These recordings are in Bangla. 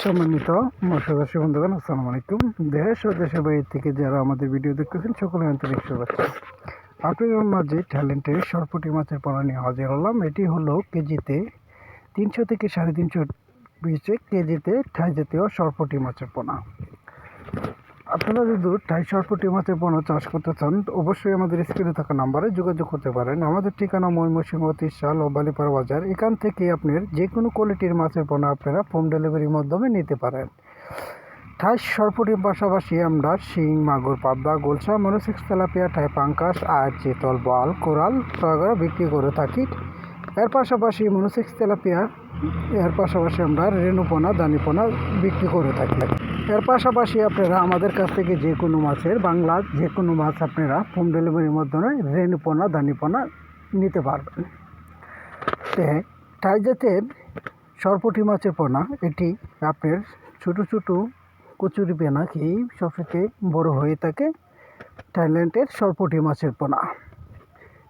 সম্মানিত মৎস্যচাষী বন্ধুগণ, আসসালামু আলাইকুম। দেশ ও দেশের বাইরে থেকে যারা আমাদের ভিডিও দেখতেছেন সকলে আন্তরিক শুভেচ্ছা। আপনাদের মাঝে ট্যালেন্টের সরপুঁটি মাছের পোনা নিয়ে হাজির হলাম। এটি হলো কেজিতে 300 থেকে 350 পিসে কেজিতে ঠাই জাতীয় সরপুঁটি মাছের পোনা। আপনারা যদি ঠাই সরপুঁটি মাছের পোনা চাষ করতে চান অবশ্যই আমাদের স্ক্রিনে থাকা নাম্বারে যোগাযোগ করতে পারেন। আমাদের ঠিকানা ময়মনসিংহ, তিরশাল ও বালিপাড়া বাজার। এখান থেকে আপনার যে কোনো কোয়ালিটির মাছের পোনা আপনারা হোম ডেলিভারির মাধ্যমে নিতে পারেন। ঠাই সরপুঁটির পাশাপাশি আমরা শিং, মাগুর, পাবদা, গোলসা, মনোসেক্স, তেলাপিয়া, ঠাই পাঙ্কাস, আর চিতল, বোয়াল, কোরাল ক্রয় বিক্রি করে থাকি। এর পাশাপাশি মনোসেক্স, তেলাপিয়া এর পাশাপাশি আমরা রেণুপোনা, দানিপোনা বিক্রি করে থাকি। এর পাশাপাশি আপনারা আমাদের কাছ থেকে যে কোনো মাছের বাংলা যে কোনো মাছ আপনারা হোম ডেলিভারির মাধ্যমে রেণুপোনা, দানিপোনা নিতে পারবেন। ঠাই জাতের সরপুঁটি মাছের পোনা এটি আপনার ছোটো ছোটো কচুরি পেনা খেয়েই সবথেকে বড় হয়ে থাকে থাইল্যান্ডের সরপুঁটি মাছের পোনা।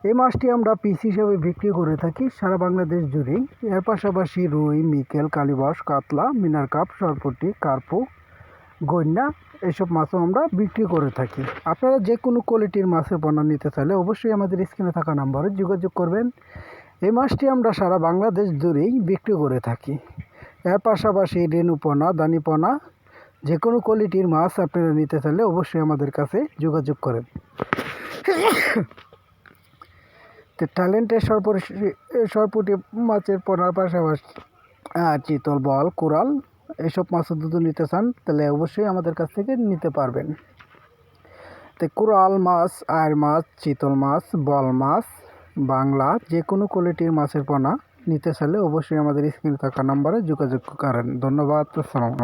এই মাছটি আমরা পিস হিসাবে বিক্রি করে থাকি সারা বাংলাদেশ জুড়েই। এর পাশাপাশি রুই, মিকেল, কালিবাস, কাতলা, মিনার কাপ, সরপুঁটি, কার্পু, গইন্না এসব মাছও আমরা বিক্রি করে থাকি। আপনারা যে কোনো কোয়ালিটির মাছের পোনা নিতে চাইলে অবশ্যই আমাদের স্ক্রিনে থাকা নাম্বারে যোগাযোগ করবেন। এই মাছটি আমরা সারা বাংলাদেশ জুড়েই বিক্রি করে থাকি। এর পাশাপাশি রেণুপোনা, দানিপোনা যে কোনো কোয়ালিটির মাছ আপনারা নিতে চাইলে অবশ্যই আমাদের কাছে যোগাযোগ করেন। তো ট্যালেন্টের সরপুঁটি মাছের পোনার পাশাপাশি চিতল, বল, কোরাল এসব মাছও যদি নিতে চান তাহলে অবশ্যই আমাদের কাছ থেকে নিতে পারবেন। তো কোরাল মাছ, আয়ের মাছ, চিতল মাছ, বল মাছ বাংলা যে কোনো কোয়ালিটির মাছের পোনা নিতে চাইলে অবশ্যই আমাদের স্ক্রিনে থাকা নাম্বারে যোগাযোগ করেন। ধন্যবাদ। আসসালামু আলাইকুম।